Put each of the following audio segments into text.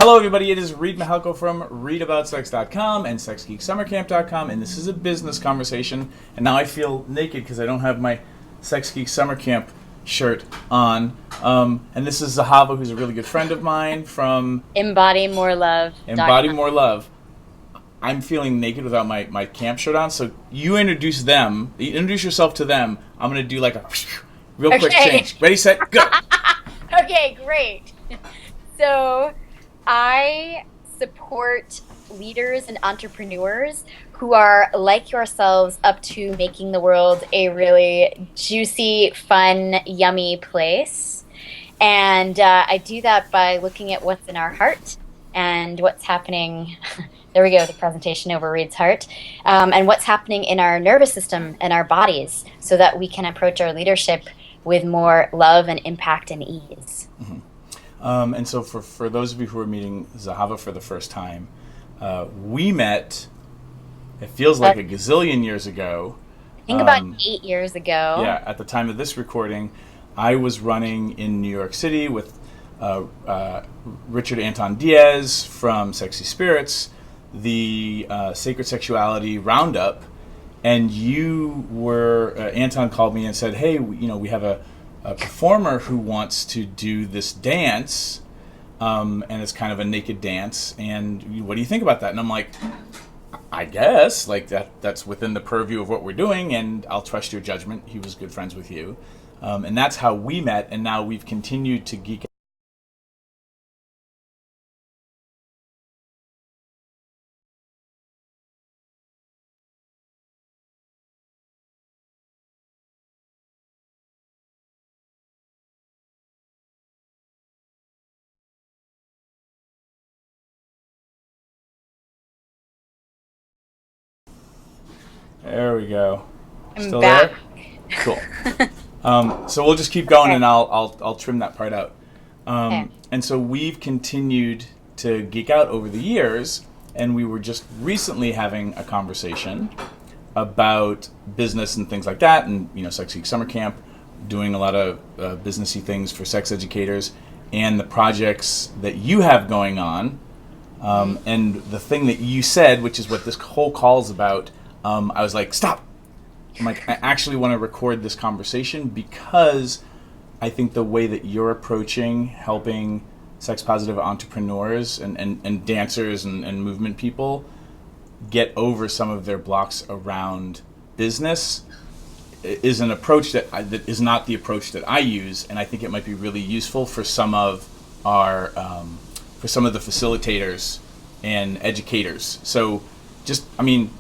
Hello, everybody. It is Reed Mihalko from readaboutsex.com and sexgeeksummercamp.com, and this is a business conversation. And now I feel naked because I don't have my Sex Geek Summer Camp shirt on. And this is Zahava, who's a really good friend of mine from Embodied More Love. Embodied More Love. I'm feeling naked without my camp shirt on, so you introduce them. You introduce yourself to them. I'm going to do like a real quick change. Ready, set, go. Okay, great. So I support leaders and entrepreneurs who are, like yourselves, up to making the world a really juicy, fun, yummy place. And I do that by looking at what's in our heart and what's happening. There we go, the presentation over Reed's heart. And what's happening in our nervous system and our bodies so that we can approach our leadership with more love and impact and ease. Mm-hmm. And so for those of you who are meeting Zahava for the first time, we met, it feels like a gazillion years ago. I think about 8 years ago. Yeah, at the time of this recording, I was running in New York City with Richard Anton Diaz from Sexy Spirits, the Sacred Sexuality Roundup, and you were, Anton called me and said, hey, we have a performer who wants to do this dance, and it's kind of a naked dance, and what do you think about that? And I'm like, I guess, like that's within the purview of what we're doing, and I'll trust your judgment. He was good friends with you. And that's how we met, and now we've continued to geek out. There we go. I'm Still back. There? Cool. So we'll just keep going, and I'll trim that part out. And so we've continued to geek out over the years, and we were just recently having a conversation about business and things like that, and Sex Geek Summer Camp, doing a lot of businessy things for sex educators, and the projects that you have going on, and the thing that you said, which is what this whole call is about. I was like, stop. I'm like, I actually want to record this conversation because I think the way that you're approaching helping sex-positive entrepreneurs and dancers and movement people get over some of their blocks around business is an approach that is not the approach that I use, and I think it might be really useful for some of our for some of the facilitators and educators. So just,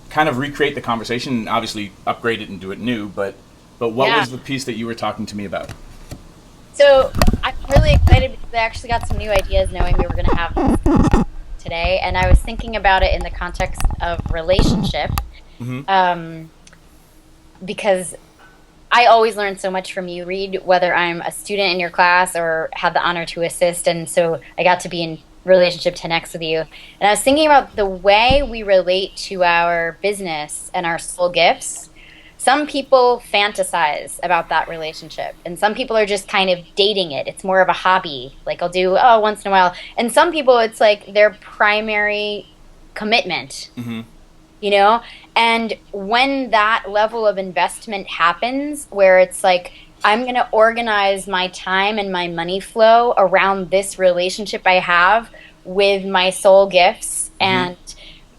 kind of recreate the conversation and obviously upgrade it and do it new, but what was the piece that you were talking to me about? So I'm really excited because I actually got some new ideas knowing we were going to have this today, and I was thinking about it in the context of relationship, because I always learn so much from you, Reed, whether I'm a student in your class or have the honor to assist, and so I got to be in relationship 10x with you. And I was thinking about the way we relate to our business and our soul gifts. Some people fantasize about that relationship, and some people are just kind of dating it. It's more of a hobby, like I'll do once in a while. And some people, it's like their primary commitment, and when that level of investment happens, where it's like, I'm going to organize my time and my money flow around this relationship I have with my soul gifts and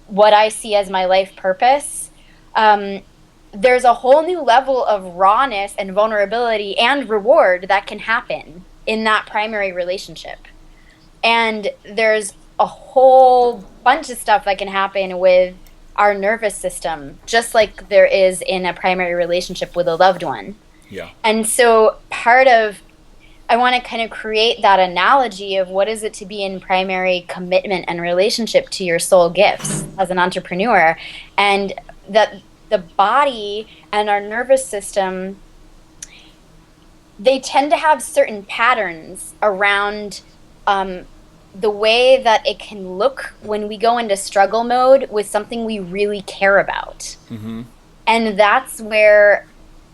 what I see as my life purpose. There's a whole new level of rawness and vulnerability and reward that can happen in that primary relationship. And there's a whole bunch of stuff that can happen with our nervous system, just like there is in a primary relationship with a loved one. Yeah. And so I want to kind of create that analogy of what is it to be in primary commitment and relationship to your soul gifts as an entrepreneur, and that the body and our nervous system, they tend to have certain patterns around the way that it can look when we go into struggle mode with something we really care about. And that's where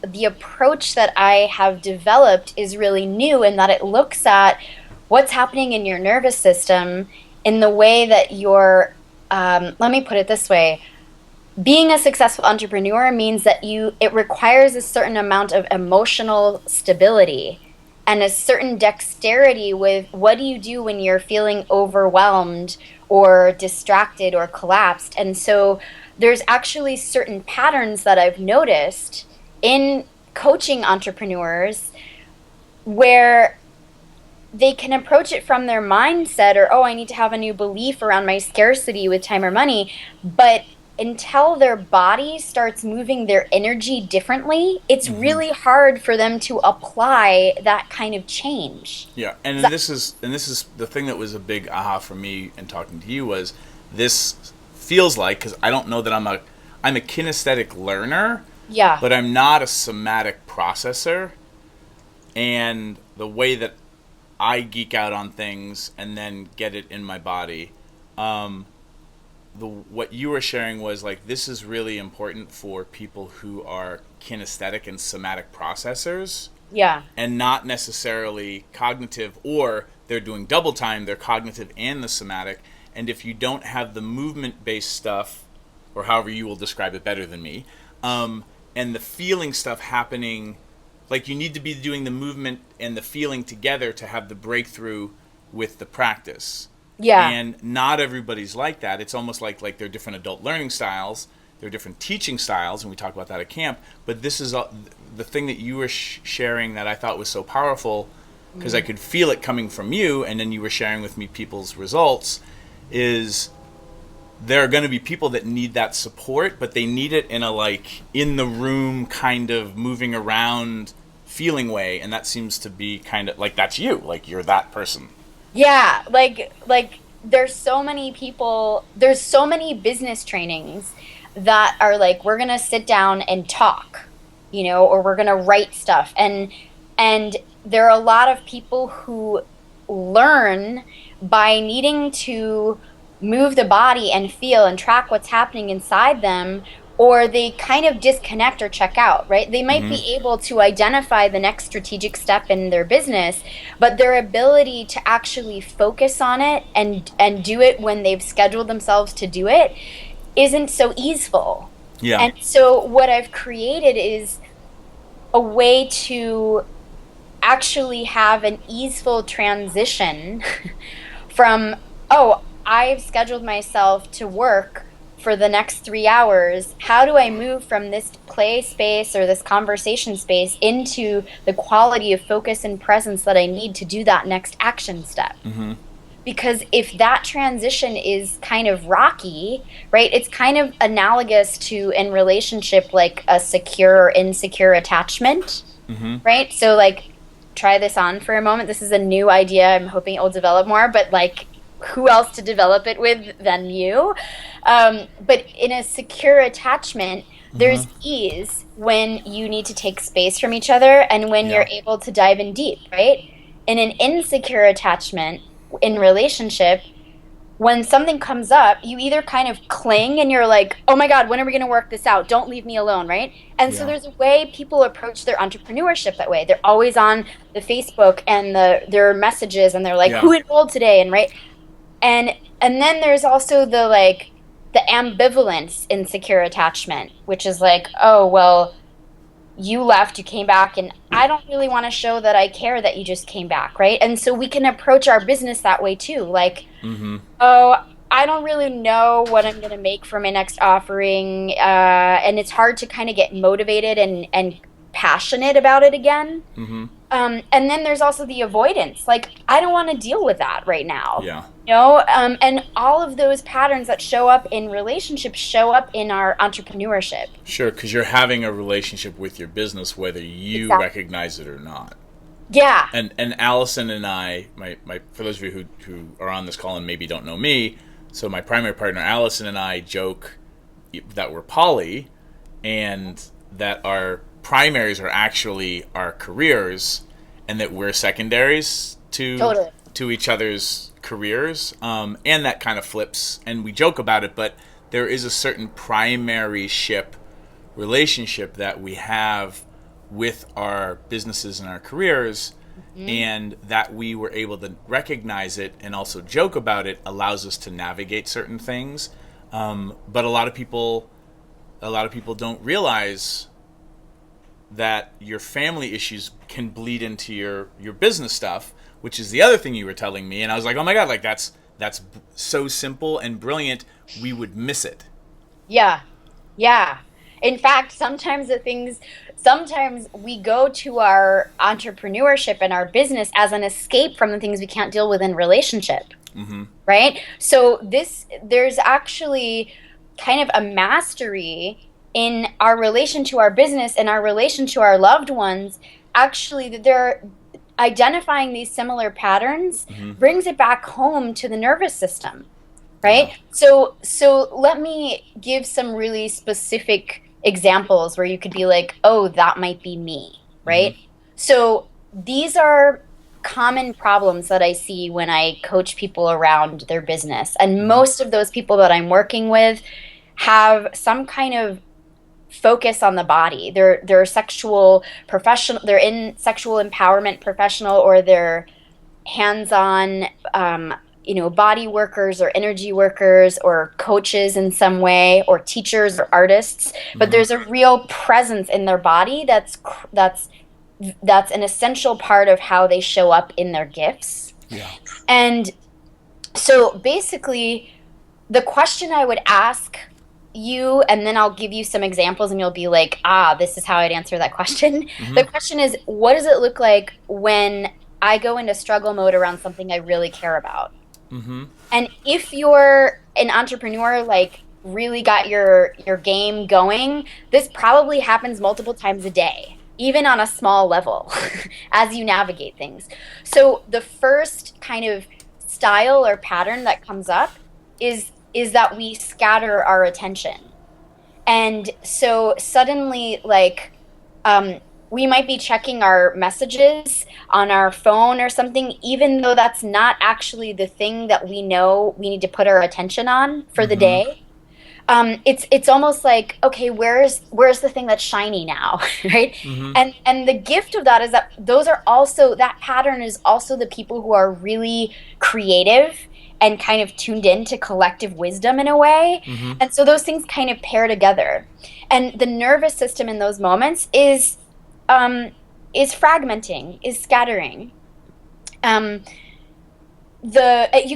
the approach that I have developed is really new, in that it looks at what's happening in your nervous system in the way that you're, let me put it this way. Being a successful entrepreneur means that it requires a certain amount of emotional stability and a certain dexterity with what do you do when you're feeling overwhelmed or distracted or collapsed. And so there's actually certain patterns that I've noticed in coaching entrepreneurs where they can approach it from their mindset or, oh, I need to have a new belief around my scarcity with time or money. But until their body starts moving their energy differently, it's really hard for them to apply that kind of change. Yeah, and this is the thing that was a big aha for me in talking to you was this feels like, because I don't know that I'm a kinesthetic learner, Yeah. but I'm not a somatic processor, and the way that I geek out on things and then get it in my body. What you were sharing was like this is really important for people who are kinesthetic and somatic processors. Yeah. And not necessarily cognitive, or they're doing double time, they're cognitive and the somatic. And if you don't have the movement-based stuff, or however you will describe it better than me, and the feeling stuff happening, like you need to be doing the movement and the feeling together to have the breakthrough with the practice. Yeah. And not everybody's like that. It's almost like there are different adult learning styles, there are different teaching styles, and we talk about that at camp. But this is the thing that you were sharing that I thought was so powerful, because I could feel it coming from you, and then you were sharing with me people's results, is there are going to be people that need that support, but they need it in a like in the room kind of moving around feeling way, and that seems to be kind of like that's you, like you're that person. Yeah, like there's so many people, there's so many business trainings that are like we're going to sit down and talk, or we're going to write stuff. And there are a lot of people who learn by needing to move the body and feel and track what's happening inside them, or they kind of disconnect or check out, right? They might be able to identify the next strategic step in their business, but their ability to actually focus on it and do it when they've scheduled themselves to do it isn't so easeful. Yeah. And so what I've created is a way to actually have an easeful transition from, oh, I've scheduled myself to work for the next 3 hours. How do I move from this play space or this conversation space into the quality of focus and presence that I need to do that next action step? Because if that transition is kind of rocky, right, it's kind of analogous to in relationship like a secure or insecure attachment, right? So like try this on for a moment. This is a new idea. I'm hoping it will develop more, but like who else to develop it with than you? But in a secure attachment, there's ease when you need to take space from each other and when you're able to dive in deep, right? In an insecure attachment, in relationship, when something comes up, you either kind of cling and you're like, oh my God, when are we going to work this out? Don't leave me alone, right? And so there's a way people approach their entrepreneurship that way. They're always on the Facebook and their messages, and they're like, who enrolled today? And right. And then there's also the ambivalence in secure attachment, which is like, oh, well, you left, you came back, and I don't really want to show that I care that you just came back, right? And so we can approach our business that way too. Like, oh, I don't really know what I'm going to make for my next offering, and it's hard to kind of get motivated and passionate about it again. And then there's also the avoidance. Like, I don't want to deal with that right now. And all of those patterns that show up in relationships show up in our entrepreneurship. Sure, because you're having a relationship with your business, whether you recognize it or not. Yeah. And Allison and I, my for those of you who are on this call and maybe don't know me, so my primary partner Allison and I joke that we're poly, and that our primaries are actually our careers, and that we're secondaries to each other's careers, and that kind of flips, and we joke about it, but there is a certain primary ship relationship that we have with our businesses and our careers and that we were able to recognize it and also joke about it allows us to navigate certain things. But a lot of people don't realize that your family issues can bleed into your business stuff, which is the other thing you were telling me. And I was like, oh my God, like that's so simple and brilliant. We would miss it. Yeah. Yeah. In fact, sometimes we go to our entrepreneurship and our business as an escape from the things we can't deal with in relationship. Right? So there's actually kind of a mastery in our relation to our business and our relation to our loved ones. Actually, that they're identifying these similar patterns brings it back home to the nervous system. Right? Yeah. So let me give some really specific examples where you could be like, oh, that might be me, right? So these are common problems that I see when I coach people around their business. And most of those people that I'm working with have some kind of focus on the body. They're sexual professional, they're in sexual empowerment professional, or they're hands-on body workers or energy workers or coaches in some way, or teachers or artists, but there's a real presence in their body that's an essential part of how they show up in their gifts. Yeah. And so basically the question I would ask you, and then I'll give you some examples and you'll be like, this is how I'd answer that question. The question is, what does it look like when I go into struggle mode around something I really care about? And if you're an entrepreneur, like really got your game going, this probably happens multiple times a day, even on a small level, as you navigate things. So the first kind of style or pattern that comes up is that we scatter our attention. And so suddenly, like, we might be checking our messages on our phone or something, even though that's not actually the thing that we know we need to put our attention on for the day. It's almost like, okay, where's the thing that's shiny now, right? And the gift of that is that that pattern is also the people who are really creative and kind of tuned in to collective wisdom in a way. And so those things kind of pair together. And the nervous system in those moments is fragmenting, is scattering. You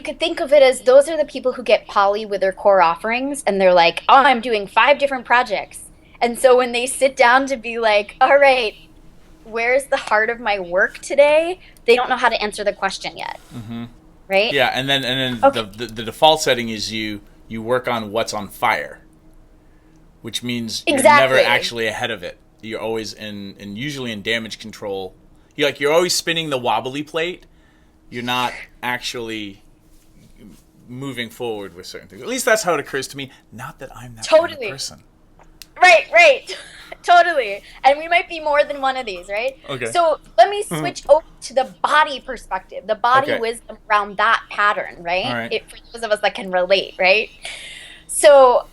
could think of it as those are the people who get poly with their core offerings, and they're like, oh, I'm doing 5 different projects. And so when they sit down to be like, all right, where's the heart of my work today? They don't know how to answer the question yet. Right? Yeah, and then okay. the default setting is you work on what's on fire, which means you're never actually ahead of it. You're always usually in damage control. You're always spinning the wobbly plate. You're not actually moving forward with certain things. At least that's how it occurs to me. Not that I'm that kind of person. Right. Totally. And we might be more than one of these, right? Okay. So let me switch over to the body perspective, the body wisdom around that pattern, right? All right. For those of us that can relate, right? So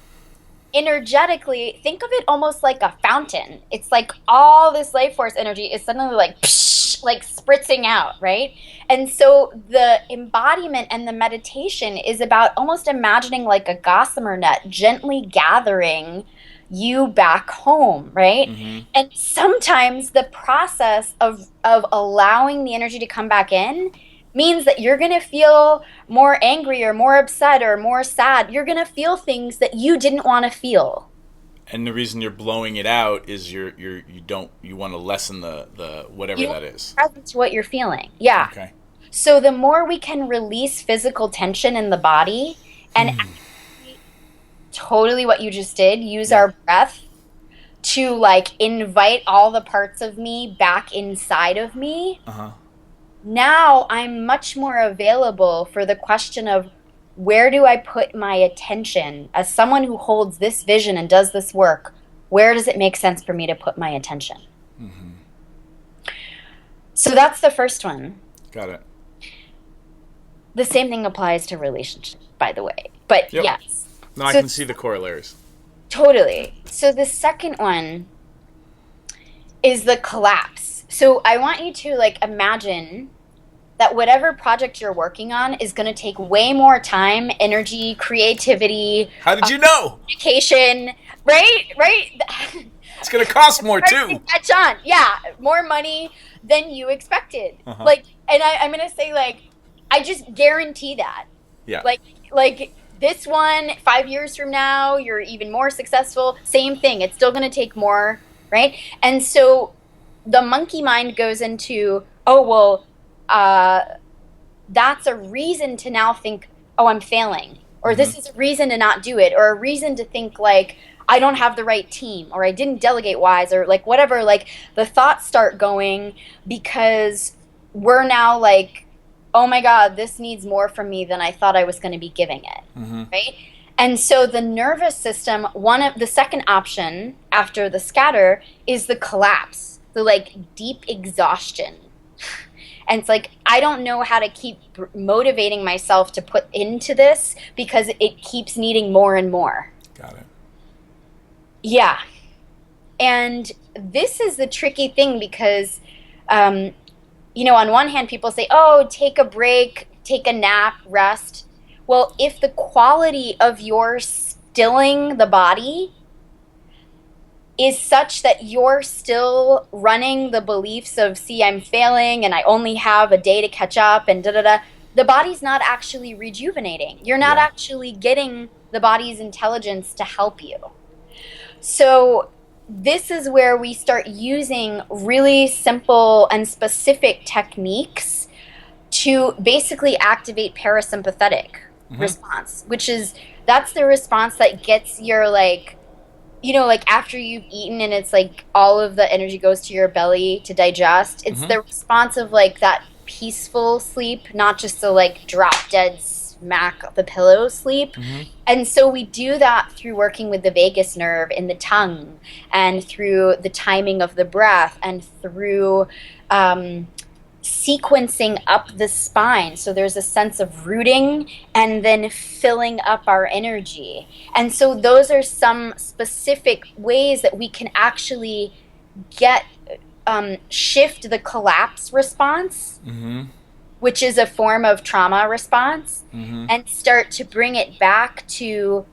energetically, think of it almost like a fountain. It's like all this life force energy is suddenly like psh, like spritzing out, right? And so the embodiment and the meditation is about almost imagining like a gossamer net gently gathering you back home, right? And sometimes the process of allowing the energy to come back in means that you're going to feel more angry or more upset or more sad. You're going to feel things that you didn't want to feel. And the reason you're blowing it out is you want to lessen the whatever that is. Present to what you're feeling. Yeah. Okay. So the more we can release physical tension in the body and actually totally what you just did, use our breath to like invite all the parts of me back inside of me. Now I'm much more available for the question of where do I put my attention as someone who holds this vision and does this work? Where does it make sense for me to put my attention? So that's the first one. Got it. The same thing applies to relationships, by the way. But yes. No, I can see the corollaries. Totally. So the second one is the collapse. So I want you to like imagine that whatever project you're working on is going to take way more time, energy, creativity, How did you know? communication, right? Right? It's going to cost more Hard to too. catch on. Yeah, more money than you expected. Uh-huh. Like, and I'm going to say, like, I just guarantee that. Yeah. Like, like this one, 5 years from now, you're even more successful. Same thing. It's still going to take more, right? And so the monkey mind goes into, oh, well, uh, that's a reason to now think, oh, I'm failing, or Mm-hmm. this is a reason to not do it, or a reason to think like I don't have the right team, or I didn't delegate wise, or like whatever. Like the thoughts start going because we're now like, oh my God, this needs more from me than I thought I was going to be giving it. Mm-hmm. Right. And so the nervous system, one of the second option after the scatter is the collapse, the like deep exhaustion. And it's like, I don't know how to keep motivating myself to put into this because it keeps needing more and more. Got it. Yeah. And this is the tricky thing because, on one hand, people say, oh, take a break, take a nap, rest. Well, if the quality of your stilling the body is such that you're still running the beliefs of, see, I'm failing and I only have a day to catch up and da da da, the body's not actually rejuvenating. You're not actually getting the body's intelligence to help you. So this is where we start using really simple and specific techniques to basically activate parasympathetic response, which is, that's the response that gets your like, like after you've eaten and it's like all of the energy goes to your belly to digest. It's the response of like that peaceful sleep, not just the like drop dead smack the pillow sleep. And so we do that through working with the vagus nerve in the tongue and through the timing of the breath and through sequencing up the spine. So there's a sense of rooting and then filling up our energy. And so those are some specific ways that we can actually get shift the collapse response, which is a form of trauma response, and start to bring it back to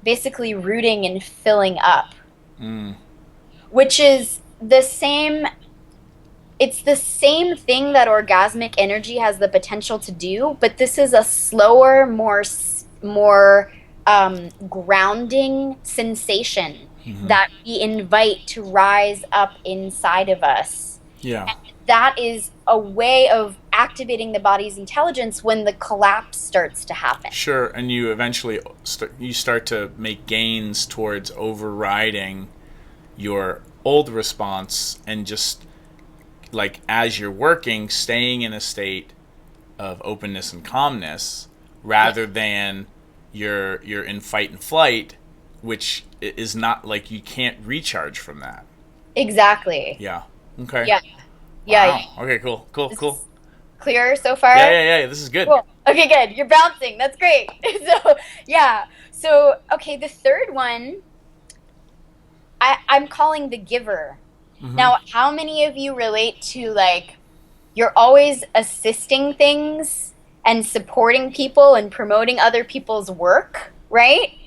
basically rooting and filling up, which is the same. It's the same thing that orgasmic energy has the potential to do, but this is a slower, more grounding sensation that we invite to rise up inside of us. Yeah. And that is a way of activating the body's intelligence when the collapse starts to happen. Sure, and you eventually start to make gains towards overriding your old response and just, like, as you're working, staying in a state of openness and calmness rather than you're in fight and flight, which is not, like, you can't recharge from that. Exactly. Yeah. Okay. Yeah. Wow. Yeah. Okay, cool. Clear so far? Yeah. This is good. Cool. Okay, good. You're bouncing. That's great. So, okay, the third one, I'm calling the giver. Now, how many of you relate to, like, you're always assisting things and supporting people and promoting other people's work, right?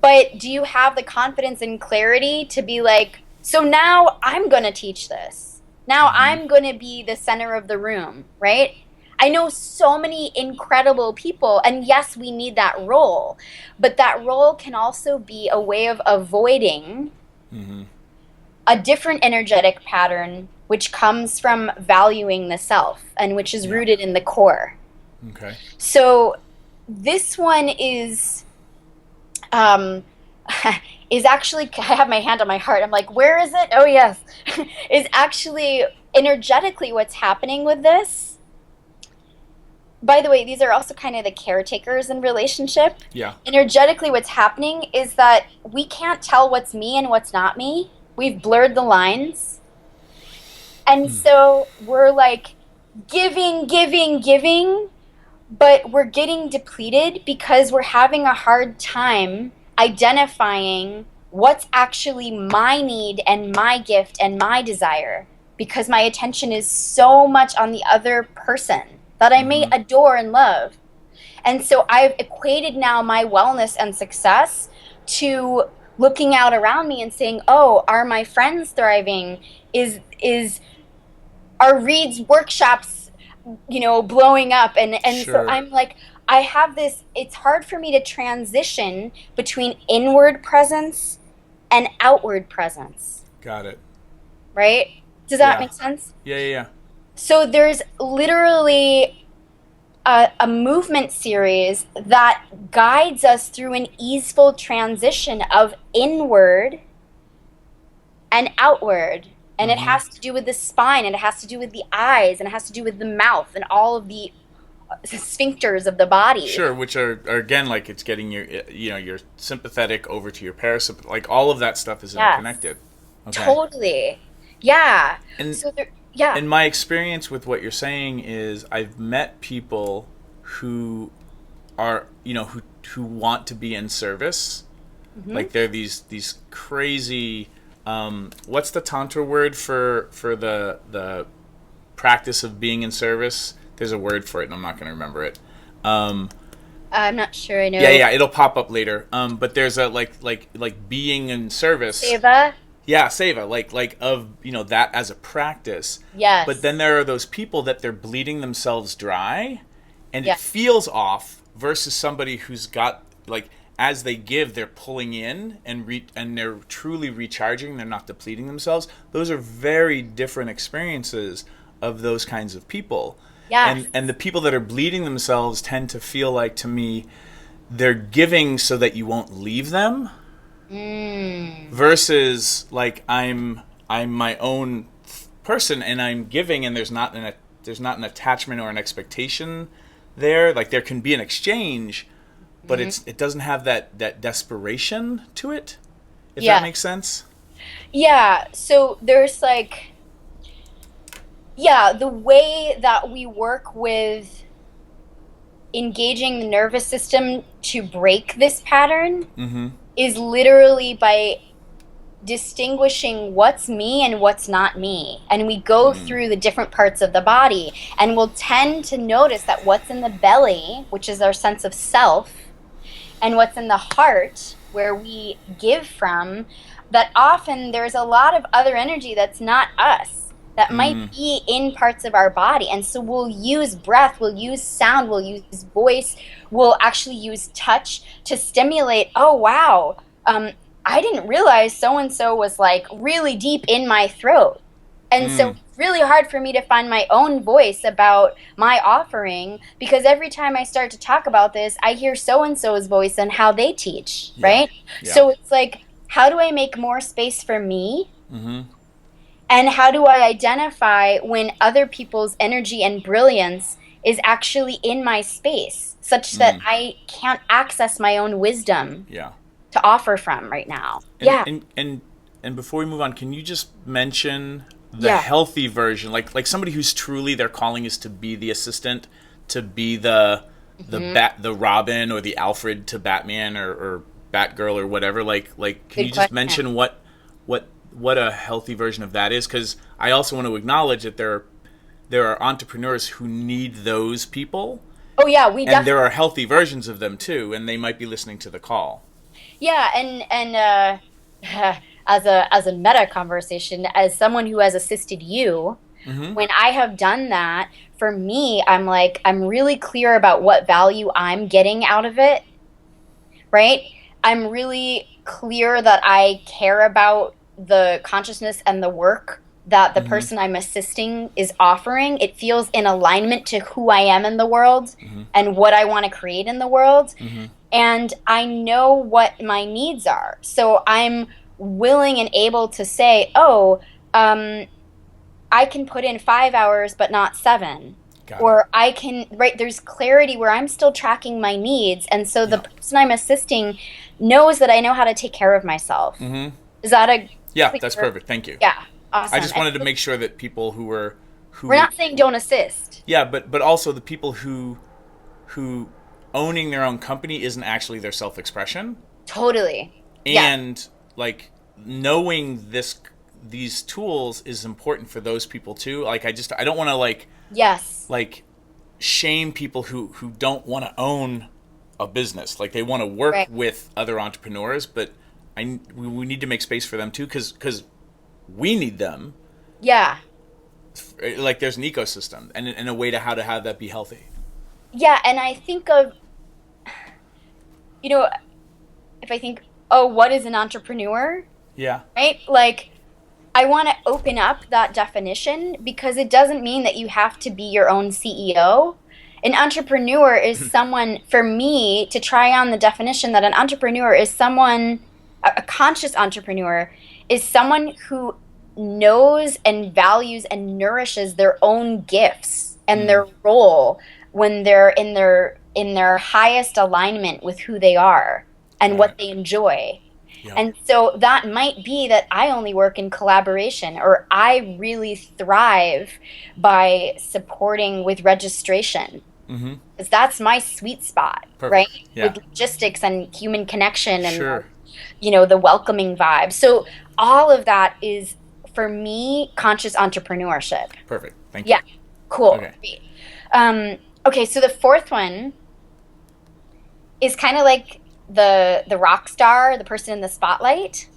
But do you have the confidence and clarity to be like, so now I'm going to teach this. Now I'm going to be the center of the room, right? I know so many incredible people, and yes, we need that role, but that role can also be a way of avoiding a different energetic pattern, which comes from valuing the self and which is rooted in the core. Okay. So this one is actually, I have my hand on my heart. I'm like, where is it? Oh, yes. Is actually energetically what's happening with this. By the way, these are also kind of the caretakers in relationship. Yeah. Energetically, what's happening is that we can't tell what's me and what's not me. We've blurred the lines. And so we're like giving, but we're getting depleted because we're having a hard time identifying what's actually my need and my gift and my desire. because my attention is so much on the other person that I may adore and love. And so I've equated now my wellness and success to looking out around me and saying, oh, are my friends thriving? Are Reed's workshops, blowing up? And so Sure. I'm like, I have this, it's hard for me to transition between inward presence and outward presence. Got it. Right? Does that Yeah. make sense? Yeah, yeah, yeah. So there's literally a movement series that guides us through an easeful transition of inward and outward. And it has to do with the spine, and it has to do with the eyes, and it has to do with the mouth, and all of the sphincters of the body. Sure, which are again, like, it's getting your sympathetic over to your parasympathetic, like all of that stuff is interconnected. Okay. Totally. Yeah. And So yeah. and my experience with what you're saying is I've met people who are, who want to be in service. Like they're these crazy, what's the tantra word for the practice of being in service? There's a word for it and I'm not going to remember it. I'm not sure I know. Yeah, it'll pop up later. But there's a like being in service. Seva? Yeah, seva, like of, that as a practice. Yes. But then there are those people that they're bleeding themselves dry and Yes. it feels off versus somebody who's got, like, as they give, they're pulling in and they're truly recharging, they're not depleting themselves. Those are very different experiences of those kinds of people. Yes. And the people that are bleeding themselves tend to feel like, to me, they're giving so that you won't leave them. Versus, like, I'm my own person and I'm giving, and there's not an attachment or an expectation there. Like, there can be an exchange, but it doesn't have that desperation to it. If that makes sense. Yeah. So there's like, the way that we work with engaging the nervous system to break this pattern is literally by distinguishing what's me and what's not me. And we go through the different parts of the body, and we'll tend to notice that what's in the belly, which is our sense of self, and what's in the heart, where we give from, that often there's a lot of other energy that's not us, that might be in parts of our body. And so we'll use breath, we'll use sound, we'll use voice, we'll actually use touch to stimulate, oh, wow, I didn't realize so-and-so was, like, really deep in my throat. And so it's really hard for me to find my own voice about my offering, because every time I start to talk about this, I hear so-and-so's voice and how they teach, right? Yeah. So it's like, how do I make more space for me? And how do I identify when other people's energy and brilliance is actually in my space, such that I can't access my own wisdom to offer from right now? And before we move on, can you just mention the healthy version, like somebody who's truly, their calling is to be the assistant, to be the Robin or the Alfred to Batman or Batgirl or whatever. Like can you just mention what a healthy version of that is? Because I also want to acknowledge that there are entrepreneurs who need those people. Oh yeah, and there are healthy versions of them too, and they might be listening to the call. Yeah, and as a meta conversation, as someone who has assisted you, when I have done that, for me, I'm like, I'm really clear about what value I'm getting out of it, right? I'm really clear that I care about the consciousness and the work that the person I'm assisting is offering. It feels in alignment to who I am in the world and what I want to create in the world. And I know what my needs are. So I'm willing and able to say, I can put in 5 hours, but not 7. Or I can, right, there's clarity where I'm still tracking my needs. And so the person I'm assisting knows that I know how to take care of myself. Is that a... Yeah, that's perfect. Thank you. Yeah, awesome. I just wanted to make sure that people we're not saying don't assist. Yeah, but also the people who owning their own company isn't actually their self-expression. Totally. And like knowing these tools is important for those people too. Like I don't want to Yes. like shame people who don't want to own a business. Like they want to work Right. with other entrepreneurs, but we need to make space for them too, because we need them. Yeah. Like there's an ecosystem and a way to how to have that be healthy. Yeah, and I think of, you know, if I think, oh, what is an entrepreneur? Yeah. Right? Like, I want to open up that definition because it doesn't mean that you have to be your own CEO. An entrepreneur is someone, for me, to try on the definition that an entrepreneur is someone, a conscious entrepreneur is someone who knows and values and nourishes their own gifts and their role when they're in their highest alignment with who they are and what they enjoy. Yep. And so that might be that I only work in collaboration, or I really thrive by supporting with registration. Because that's my sweet spot, Perfect. right? Yeah. With logistics and human connection and, Sure. the welcoming vibe. So all of that is, for me, conscious entrepreneurship. Perfect. Thank you. Yeah, cool. Okay. Great. Okay, so the fourth one is kind of like the rock star, the person in the spotlight,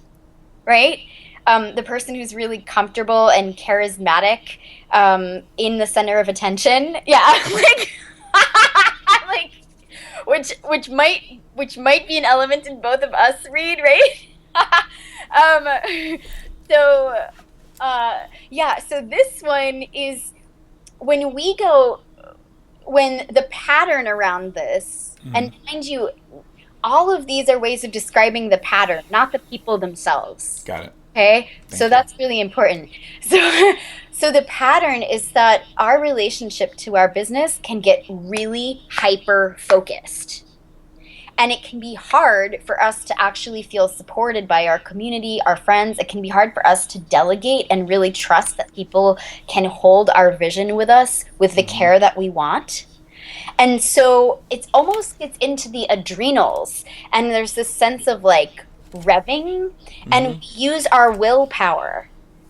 right? The person who's really comfortable and charismatic, in the center of attention. Yeah, like which might be an element in both of us, Reed, right? So yeah, so this one is when the pattern around this, and mind you, all of these are ways of describing the pattern, not the people themselves. Got it. Okay? Thank So you. that's really important. So the pattern is that our relationship to our business can get really hyper focused. And it can be hard for us to actually feel supported by our community, our friends. It can be hard for us to delegate and really trust that people can hold our vision with us with the care that we want. And so it almost gets into the adrenals, and there's this sense of like revving, and we use our willpower,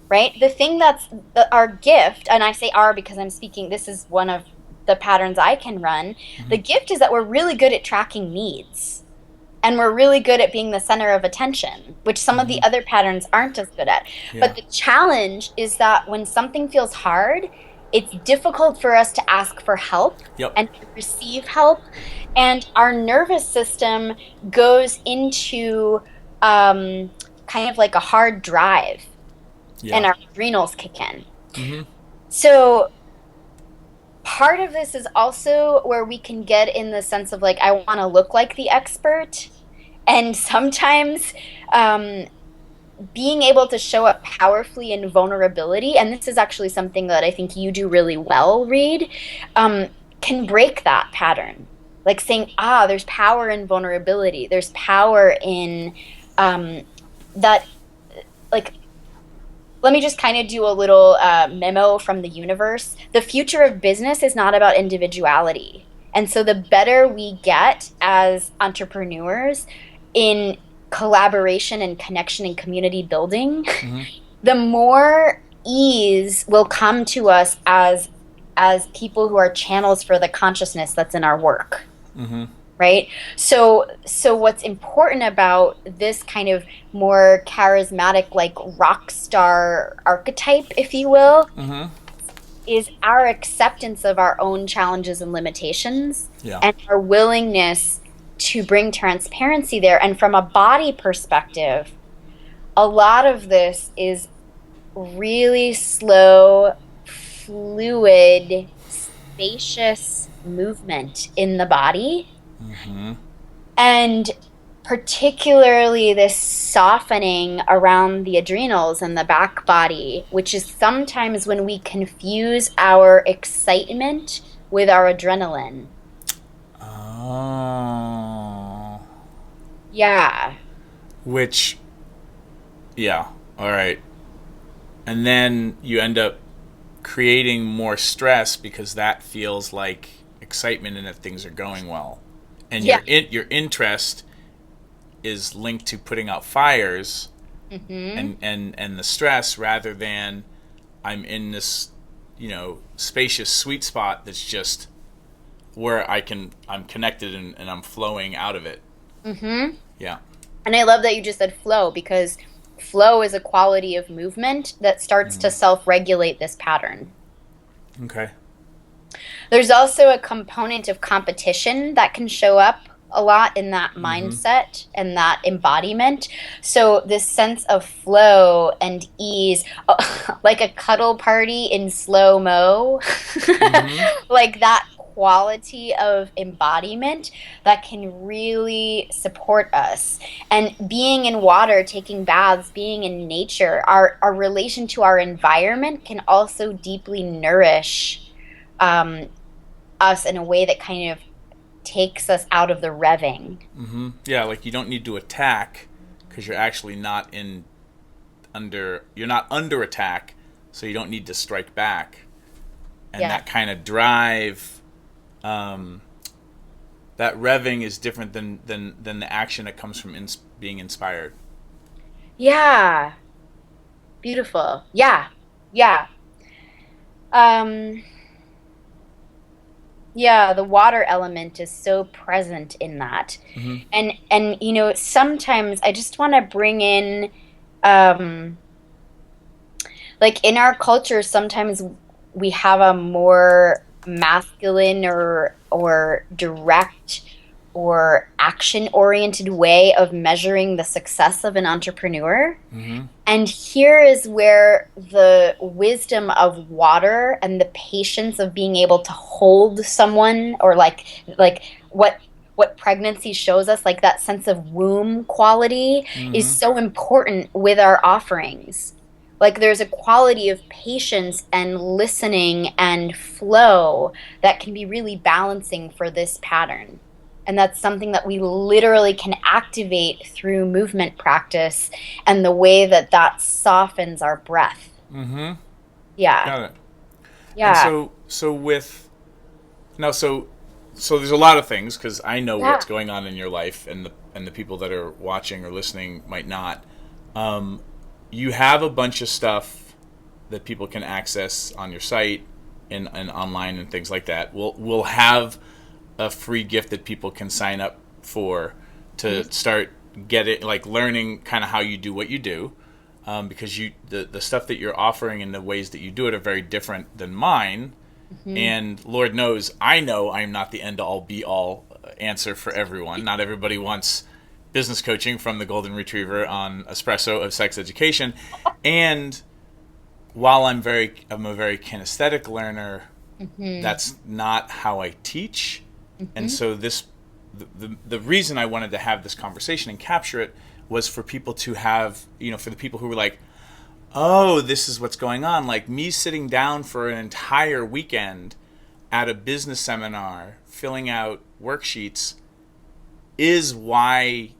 right? The thing that's our gift, and I say our because I'm speaking, this is one of the patterns I can run. The gift is that we're really good at tracking needs, and we're really good at being the center of attention, which some of the other patterns aren't as good at. Yeah. But the challenge is that when something feels hard, it's difficult for us to ask for help and to receive help. And our nervous system goes into kind of like a hard drive, and our adrenals kick in. So part of this is also where we can get in the sense of like, I want to look like the expert. And sometimes being able to show up powerfully in vulnerability, and this is actually something that I think you do really well, Reed, can break that pattern. Like saying, there's power in vulnerability. There's power in that, like, let me just kind of do a little memo from the universe. The future of business is not about individuality. And so the better we get as entrepreneurs in collaboration and connection and community building, the more ease will come to us as people who are channels for the consciousness that's in our work. Right? So what's important about this kind of more charismatic, like rock star archetype, if you will, is our acceptance of our own challenges and limitations, and our willingness to bring transparency there. And from a body perspective, a lot of this is really slow, fluid, spacious movement in the body. And particularly this softening around the adrenals and the back body, which is sometimes when we confuse our excitement with our adrenaline. Yeah. Which, all right. And then you end up creating more stress because that feels like excitement and that things are going well. And your interest is linked to putting out fires, and the stress, rather than I'm in this, spacious sweet spot that's just where I'm connected and I'm flowing out of it. Yeah. And I love that you just said flow, because flow is a quality of movement that starts to self-regulate this pattern. Okay. There's also a component of competition that can show up a lot in that mindset and that embodiment. So this sense of flow and ease, like a cuddle party in slow-mo, like that quality of embodiment that can really support us. And being in water, taking baths, being in nature, our relation to our environment can also deeply nourish us in a way that kind of takes us out of the revving. Yeah, like you don't need to attack because you're actually not you're not under attack, so you don't need to strike back. And that kind of drive, that revving is different than the action that comes from being inspired. Yeah. Beautiful. Yeah. Yeah. Yeah, the water element is so present in that. And sometimes I just want to bring in like in our culture, sometimes we have a more masculine or direct or action oriented way of measuring the success of an entrepreneur. And here is where the wisdom of water and the patience of being able to hold someone, or like what pregnancy shows us, like that sense of womb quality, is so important with our offerings. Like there's a quality of patience and listening and flow that can be really balancing for this pattern. And that's something that we literally can activate through movement practice and the way that softens our breath. Yeah. Got it. Yeah. And so there's a lot of things, because I know what's going on in your life, and the people that are watching or listening might not. You have a bunch of stuff that people can access on your site and online and things like that. We'll have a free gift that people can sign up for to start learning kind of how you do what you do, because the stuff that you're offering and the ways that you do it are very different than mine. And Lord knows, I know I'm not the end-all be-all answer for everyone. Not everybody wants business coaching from the golden retriever on espresso of sex education. And while I'm a very kinesthetic learner, that's not how I teach. And so the reason I wanted to have this conversation and capture it was for people to have, for the people who were like, oh, this is what's going on. Like me sitting down for an entire weekend at a business seminar, filling out worksheets, is why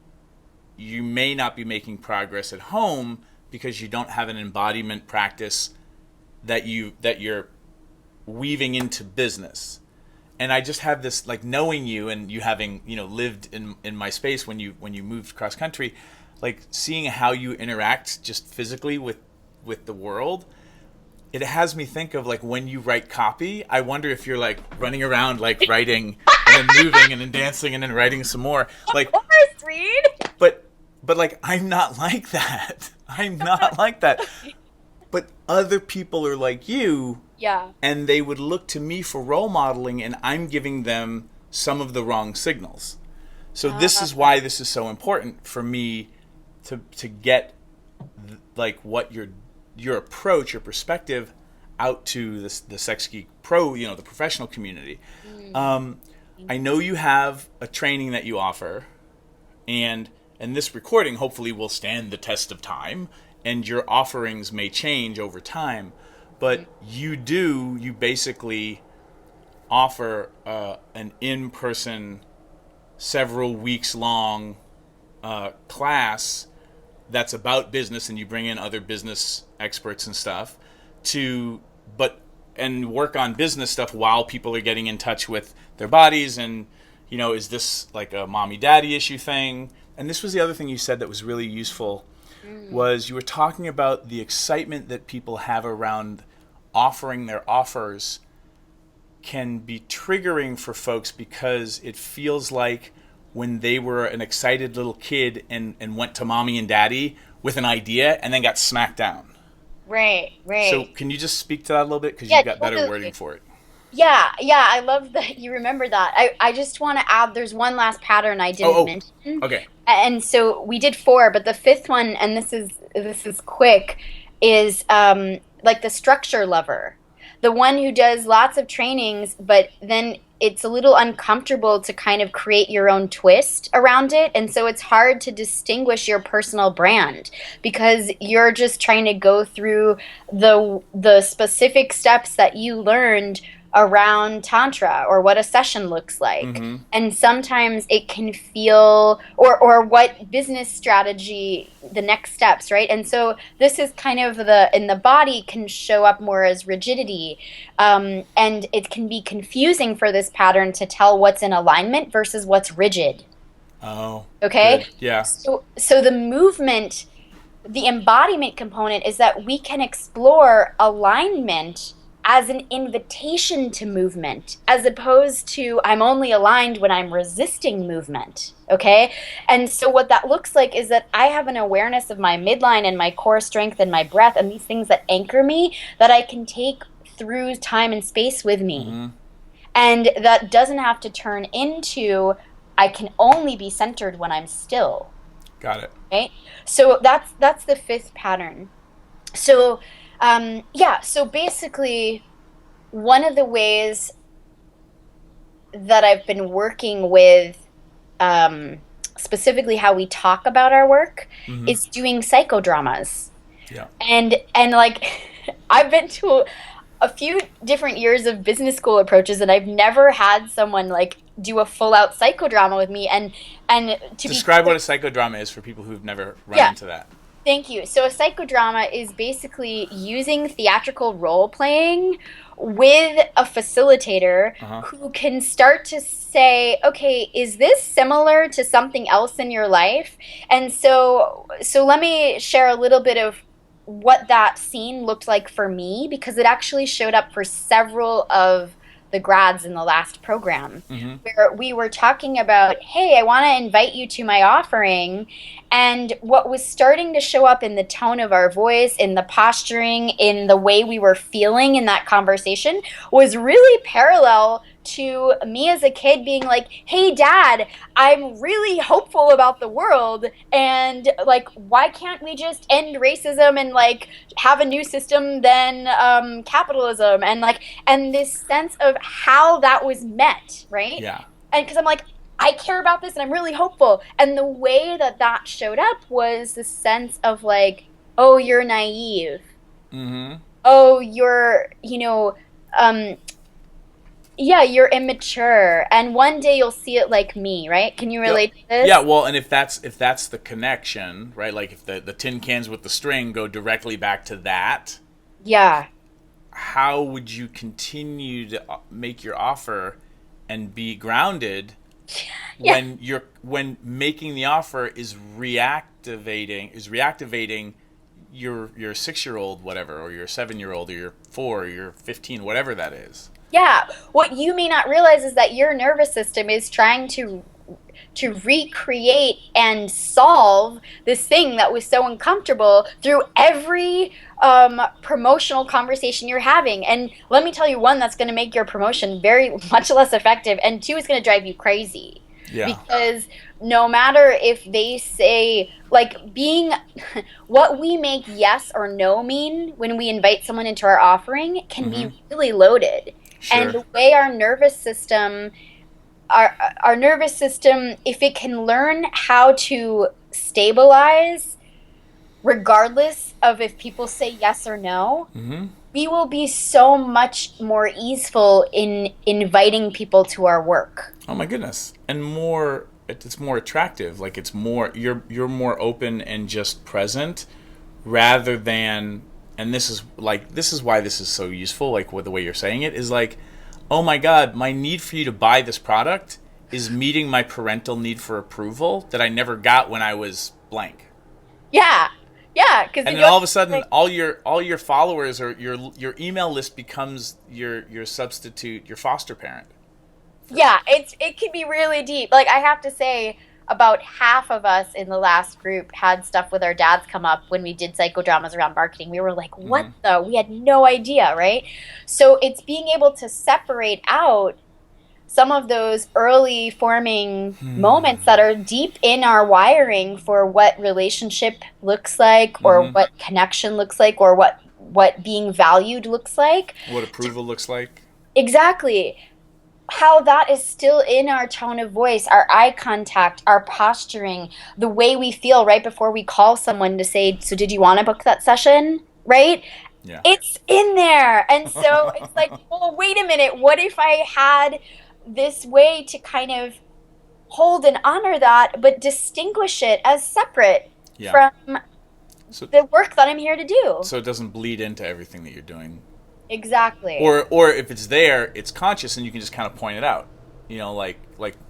you may not be making progress at home, because you don't have an embodiment practice that you're weaving into business. And I just have this, like, knowing you and you having, lived in my space when you moved cross country, like seeing how you interact just physically with the world, it has me think of like when you write copy, I wonder if you're like running around like writing and then moving and then dancing and then writing some more. Like, of course, Reed. But like I'm not like that. I'm not like that. But other people are like you. Yeah. And they would look to me for role modeling, and I'm giving them some of the wrong signals. So this is why this is so important for me to get like what your approach, your perspective out to the Sex Geek Pro, the professional community. I know you have a training that you offer, and this recording hopefully will stand the test of time, and your offerings may change over time. But you basically offer an in-person, several weeks long class that's about business, and you bring in other business experts and stuff and work on business stuff while people are getting in touch with their bodies. And is this like a mommy daddy issue thing? And this was the other thing you said that was really useful. was you were talking about the excitement that people have around offering their offers can be triggering for folks because it feels like when they were an excited little kid and went to mommy and daddy with an idea and then got smacked down. Right. So can you just speak to that a little bit? Because Yeah, you've got better totally. wording for it. Yeah, I love that you remember that. I just want to add, there's one last pattern I didn't mention. Okay. And so we did four, but the fifth one, and this is quick, is like the structure lover. The one who does lots of trainings, but then it's a little uncomfortable to kind of create your own twist around it. And so it's hard to distinguish your personal brand because you're just trying to go through the specific steps that you learned around tantra or what a session looks like. And sometimes it can feel or what business strategy, the next steps, right? And so this is kind of in the body can show up more as rigidity, and it can be confusing for this pattern to tell what's in alignment versus what's rigid. Okay. Good. Yeah. So the movement, the embodiment component is that we can explore alignment as an invitation to movement, as opposed to I'm only aligned when I'm resisting movement, okay? And so what that looks like is that I have an awareness of my midline and my core strength and my breath and these things that anchor me that I can take through time and space with me. And that doesn't have to turn into I can only be centered when I'm still. Got it. Right? So that's the fifth pattern. So so basically, one of the ways that I've been working with specifically how we talk about our work is doing psychodramas. Yeah. And like I've been to a few different years of business school approaches and I've never had someone like do a full out psychodrama with me and to describe what a psychodrama is for people who've never run into that. Thank you. So a psychodrama is basically using theatrical role playing with a facilitator who can start to say, okay, is this similar to something else in your life? And so let me share a little bit of what that scene looked like for me, because it actually showed up for several of the grads in the last program, where we were talking about, hey, I want to invite you to my offering. And what was starting to show up in the tone of our voice, in the posturing, in the way we were feeling in that conversation was really parallel to me as a kid being like, hey, Dad, I'm really hopeful about the world. And like, why can't we just end racism and like have a new system than capitalism? And this sense of how that was met, right? Yeah. And because I'm like, I care about this and I'm really hopeful. And the way that showed up was the sense of like, oh, you're naive. Oh, you're, you're immature. And one day you'll see it like me, right? Can you relate to this? Yeah, well, and if that's the connection, right? Like if the tin cans with the string go directly back to that. Yeah. How would you continue to make your offer and be grounded when making the offer is reactivating your 6-year-old whatever, or your 7-year-old, or your 4 or your 15, whatever that is? Yeah. What you may not realize is that your nervous system is trying to recreate and solve this thing that was so uncomfortable through every promotional conversation you're having. And let me tell you, one, that's going to make your promotion very much less effective, and two, is going to drive you crazy. Yeah. Because no matter if they say, like, what we make yes or no mean when we invite someone into our offering can be really loaded. Sure. And the way our nervous system, if it can learn how to stabilize, regardless of if people say yes or no, we will be so much more easeful in inviting people to our work. Oh my goodness. And it's more attractive. Like it's more, you're more open and just present rather than, and this is why this is so useful, like with the way you're saying it, is like, oh my God, my need for you to buy this product is meeting my parental need for approval that I never got when I was blank. Yeah. Yeah, because and then all of a sudden, all your followers or your email list becomes your substitute, your foster parent. Yeah, it can be really deep. Like I have to say, about half of us in the last group had stuff with our dads come up when we did psychodramas around marketing. We were like, what the? We had no idea, right? So it's being able to separate out some of those early forming moments that are deep in our wiring for what relationship looks like or what connection looks like or what being valued looks like. What approval looks like. Exactly. How that is still in our tone of voice, our eye contact, our posturing, the way we feel right before we call someone to say, so did you want to book that session? Right? Yeah. It's in there. And so it's like, well, wait a minute. What if I had this way to kind of hold and honor that, but distinguish it as separate from the work that I'm here to do? So it doesn't bleed into everything that you're doing. Exactly. Or if it's there, it's conscious, and you can just kind of point it out. You know, like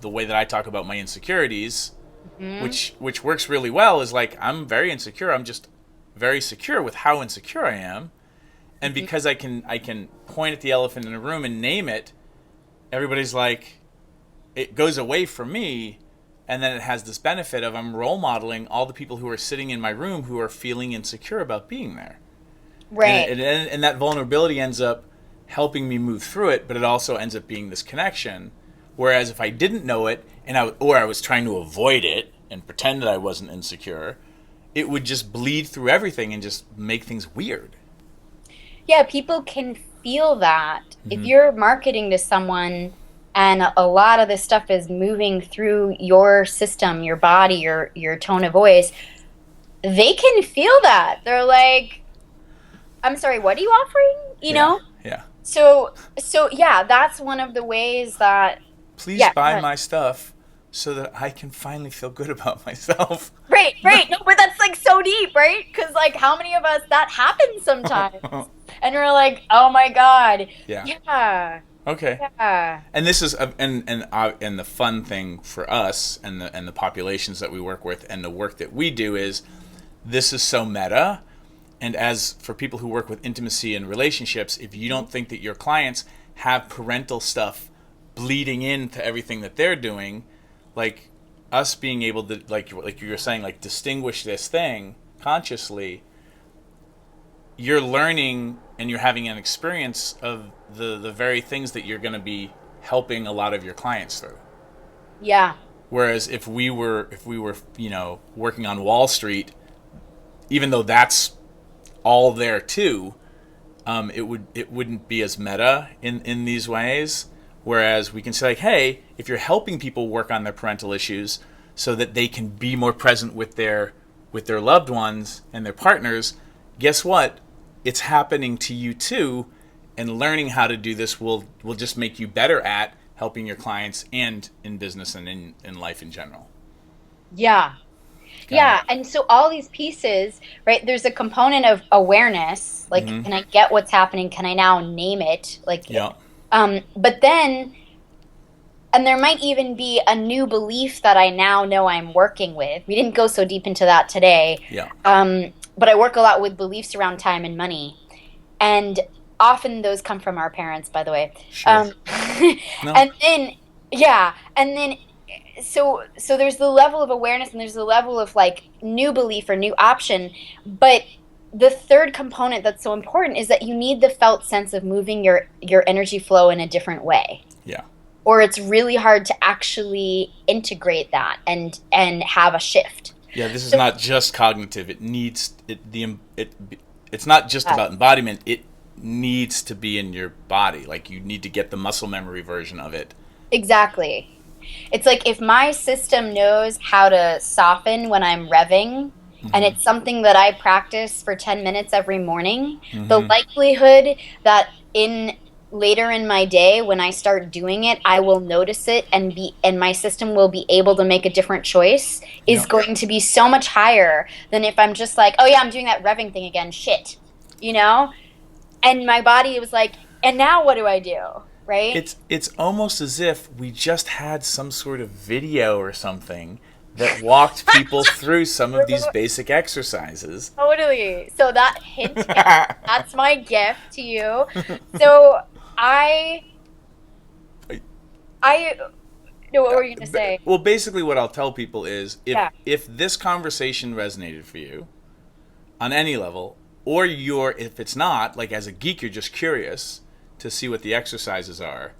the way that I talk about my insecurities, which works really well, is like I'm very insecure. I'm just very secure with how insecure I am, and because I can point at the elephant in the room and name it, everybody's like, it goes away from me, and then it has this benefit of I'm role modeling all the people who are sitting in my room who are feeling insecure about being there. Right. And that vulnerability ends up helping me move through it, but it also ends up being this connection. Whereas if I didn't know it, or I was trying to avoid it and pretend that I wasn't insecure, it would just bleed through everything and just make things weird. Yeah, people can feel that. If you're marketing to someone and a lot of this stuff is moving through your system, your body, your tone of voice, they can feel that. They're like, I'm sorry, what are you offering? You know? Yeah. So yeah, that's one of the ways that... Please buy my stuff so that I can finally feel good about myself. Right. No, but that's like so deep, right? Because like how many of us, that happens sometimes. And we're like, oh my God. Yeah. Okay. Yeah. And this is and the fun thing for us and the populations that we work with and the work that we do is this is so meta. And as for people who work with intimacy and relationships, if you don't think that your clients have parental stuff bleeding into everything that they're doing, like us being able to, like you were saying, like distinguish this thing consciously, you're learning and you're having an experience of the very things that you're going to be helping a lot of your clients through. Yeah. Whereas if we were, working on Wall Street, even though that's all there too, it wouldn't be as meta in these ways. Whereas we can say, like, hey, if you're helping people work on their parental issues so that they can be more present with their loved ones and their partners, guess what? It's happening to you too, and learning how to do this will just make you better at helping your clients and in business and in life in general. Yeah. Yeah, and so all these pieces, right, there's a component of awareness, like, can I get what's happening? Can I now name it? Like, but then, and there might even be a new belief that I now know I'm working with. We didn't go so deep into that today. Yeah. But I work a lot with beliefs around time and money. And often those come from our parents, by the way. Sure. No. And then, so there's the level of awareness and there's the level of like new belief or new option. But the third component that's so important is that you need the felt sense of moving your energy flow in a different way. Yeah. Or it's really hard to actually integrate that and have a shift. Yeah, this is not just cognitive. It's not just about embodiment. It needs to be in your body. Like you need to get the muscle memory version of it. Exactly. It's like if my system knows how to soften when I'm revving, and it's something that I practice for 10 minutes every morning, the likelihood that later in my day when I start doing it, I will notice it and my system will be able to make a different choice is going to be so much higher than if I'm just like, oh yeah, I'm doing that revving thing again, shit, And my body was like, and now what do I do? Right? It's almost as if we just had some sort of video or something that walked people through some of these basic exercises. Totally. So that hint, that's my gift to you. So I know what were you gonna say? Well, basically what I'll tell people is Yeah. if this conversation resonated for you on any level, or if it's not, like as a geek you're just curious to see what the exercises are,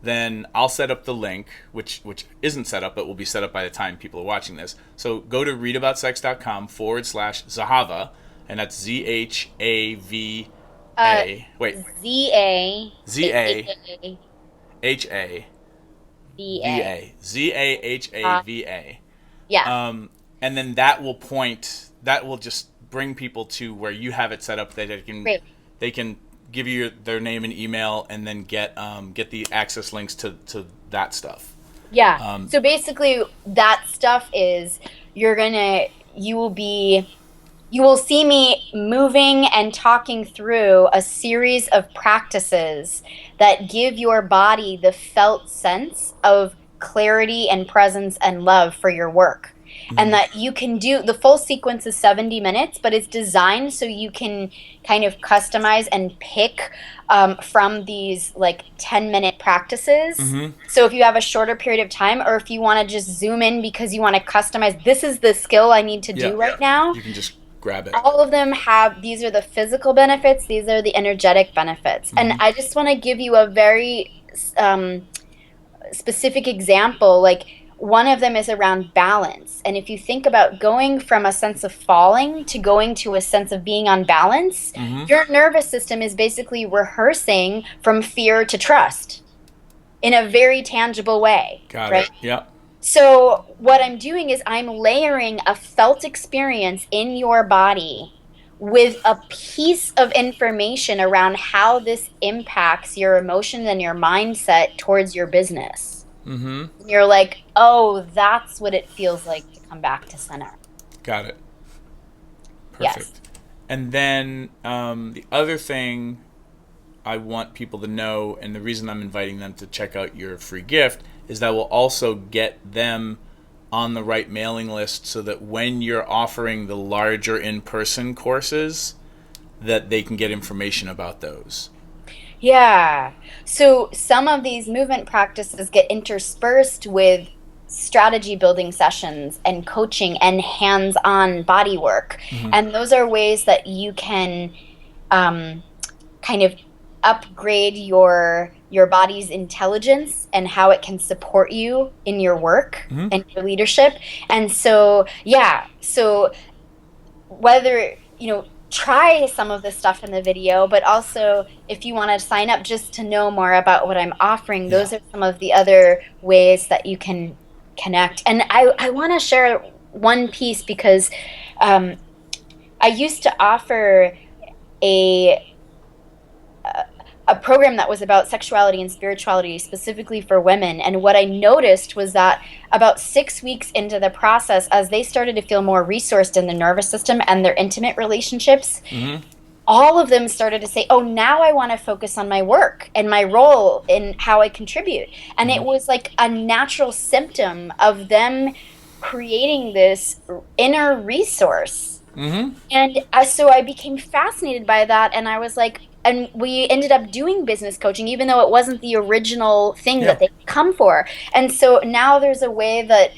then I'll set up the link, which isn't set up, but will be set up by the time people are watching this. So go to readaboutsexx.com/Zahava, and that's ZHAVA. Wait. ZAHAVA. ZAHAVA. Yeah. And then that will just bring people to where you have it set up that they can give you their name and email, and then get the access links to that stuff. Yeah. So basically that stuff is you will see me moving and talking through a series of practices that give your body the felt sense of clarity and presence and love for your work. And that you can do the full sequence is 70 minutes, but it's designed so you can kind of customize and pick from these like 10-minute practices. So if you have a shorter period of time, or if you want to just zoom in because you want to customize, this is the skill I need to do right now. You can just grab it. All of them these are the physical benefits, these are the energetic benefits. And I just want to give you a very specific example. Like, one of them is around balance. And if you think about going from a sense of falling to going to a sense of being on balance, your nervous system is basically rehearsing from fear to trust in a very tangible way. Got right? it. Yep. So what I'm doing is I'm layering a felt experience in your body with a piece of information around how this impacts your emotions and your mindset towards your business. You're like, oh, that's what it feels like to come back to center. Got it. Perfect. Yes. And then the other thing I want people to know, and the reason I'm inviting them to check out your free gift, is that we'll also get them on the right mailing list so that when you're offering the larger in-person courses, that they can get information about those. Yeah. So some of these movement practices get interspersed with strategy building sessions and coaching and hands-on body work. And those are ways that you can kind of upgrade your body's intelligence and how it can support you in your work and your leadership. And so, so whether, try some of this stuff in the video, but also if you want to sign up just to know more about what I'm offering, those are some of the other ways that you can connect. And I want to share one piece because I used to offer a program that was about sexuality and spirituality specifically for women. And what I noticed was that about 6 weeks into the process, as they started to feel more resourced in the nervous system and their intimate relationships, all of them started to say, oh, now I want to focus on my work and my role in how I contribute. And it was like a natural symptom of them creating this inner resource. And so I became fascinated by that. And I was like, and we ended up doing business coaching, even though it wasn't the original thing that they come for. And so now there's a way that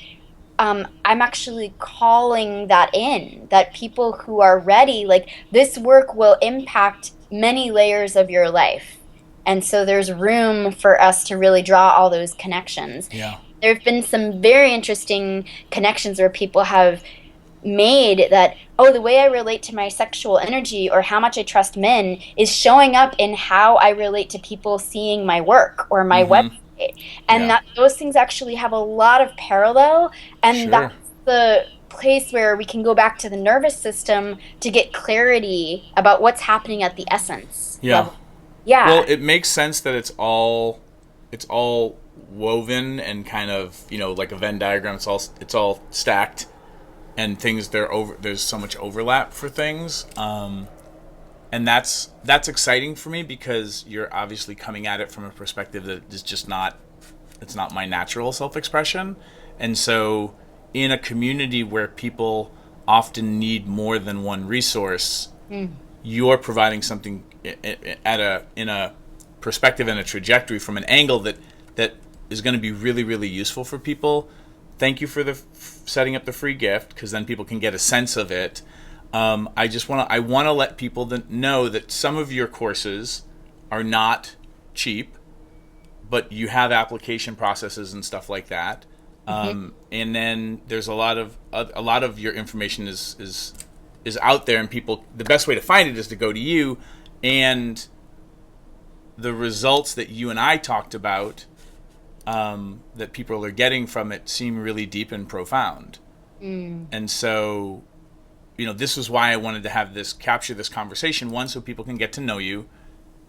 I'm actually calling that in, that people who are ready, like this work will impact many layers of your life. And so there's room for us to really draw all those connections. There have been some very interesting connections where people have made that, oh, the way I relate to my sexual energy or how much I trust men is showing up in how I relate to people seeing my work or my website. And that those things actually have a lot of parallel. And that's the place where we can go back to the nervous system to get clarity about what's happening at the essence level. Well, it makes sense that it's all woven and kind of, like a Venn diagram. It's all stacked. And there's so much overlap for things, and that's exciting for me because you're obviously coming at it from a perspective that is just not my natural self-expression, and so in a community where people often need more than one resource, you're providing something in a perspective and a trajectory from an angle that is going to be really, really useful for people. Thank you for setting up the free gift, because then people can get a sense of it. I want to let people know that some of your courses are not cheap, but you have application processes and stuff like that. And then there's a lot of your information is out there, and people, the best way to find it is to go to you, and the results that you and I talked about, that people are getting from it, seem really deep and profound. And so, this was why I wanted to capture this conversation. One, so people can get to know you,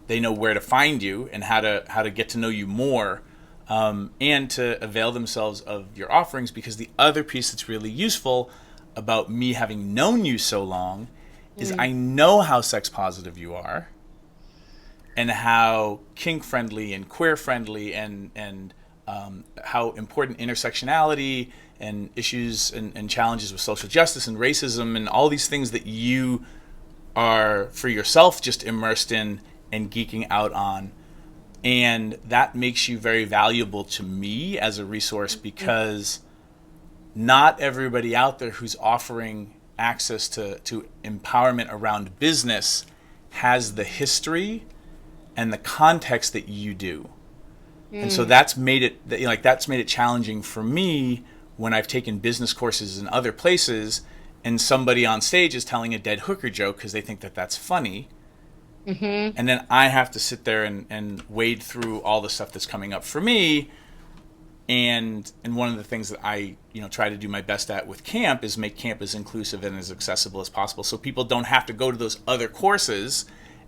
they know where to find you and how to get to know you more, and to avail themselves of your offerings. Because the other piece that's really useful about me having known you so long is I know how sex positive you are, and how kink friendly and queer friendly, and how important intersectionality and issues and challenges with social justice and racism and all these things that you are for yourself just immersed in and geeking out on. And that makes you very valuable to me as a resource, because not everybody out there who's offering access to empowerment around business has the history and the context that you do. And so that's made it challenging for me when I've taken business courses in other places, and somebody on stage is telling a dead hooker joke because they think that that's funny. And then I have to sit there and wade through all the stuff that's coming up for me. And one of the things that I try to do my best at with camp is make camp as inclusive and as accessible as possible, so people don't have to go to those other courses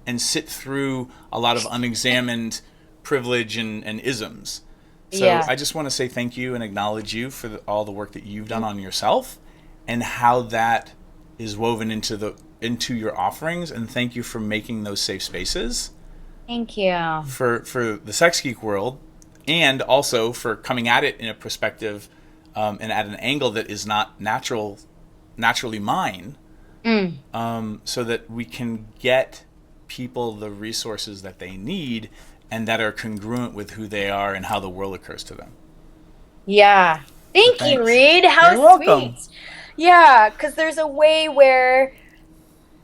and sit through a lot of unexamined privilege and isms. So I just want to say thank you and acknowledge you for all the work that you've done on yourself, and how that is woven into your offerings. And thank you for making those safe spaces. Thank you. For the sex geek world, and also for coming at it in a perspective and at an angle that is not naturally mine, so that we can get people the resources that they need and that are congruent with who they are and how the world occurs to them. Yeah. Thank you, Reed. How You're sweet. welcome. Yeah, because there's a way where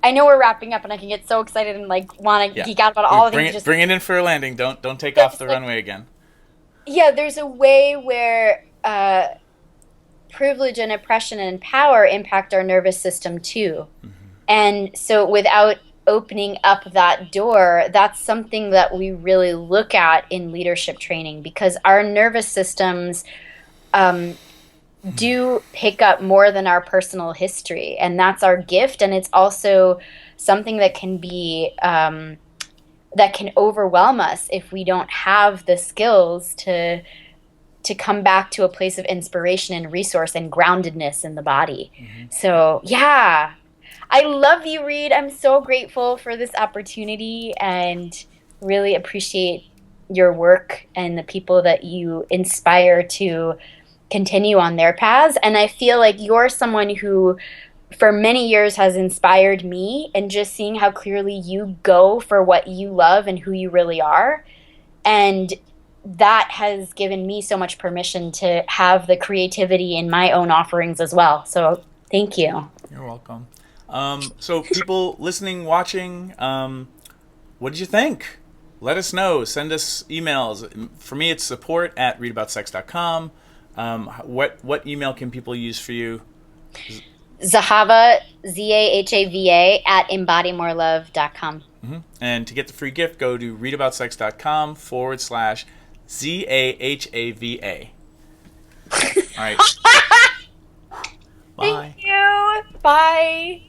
I know we're wrapping up, and I can get so excited and want to geek out about all of things. Bring it in for a landing. Don't take off the runway again. Yeah, there's a way where privilege and oppression and power impact our nervous system too. And so without opening up that door, that's something that we really look at in leadership training, because our nervous systems do pick up more than our personal history, and that's our gift. And it's also something that can be that can overwhelm us if we don't have the skills to come back to a place of inspiration and resource and groundedness in the body. So yeah, I love you, Reed. I'm so grateful for this opportunity, and really appreciate your work and the people that you inspire to continue on their paths. And I feel like you're someone who for many years has inspired me, and just seeing how clearly you go for what you love and who you really are. And that has given me so much permission to have the creativity in my own offerings as well. So thank you. You're welcome. So people listening, watching, what did you think? Let us know. Send us emails. For me, it's support@readaboutsex.com. What email can people use for you? Zahava, Zahava, @embodymorelove.com. And to get the free gift, go to readaboutsex.com/ZAHAVA. All right. Bye. Thank you. Bye.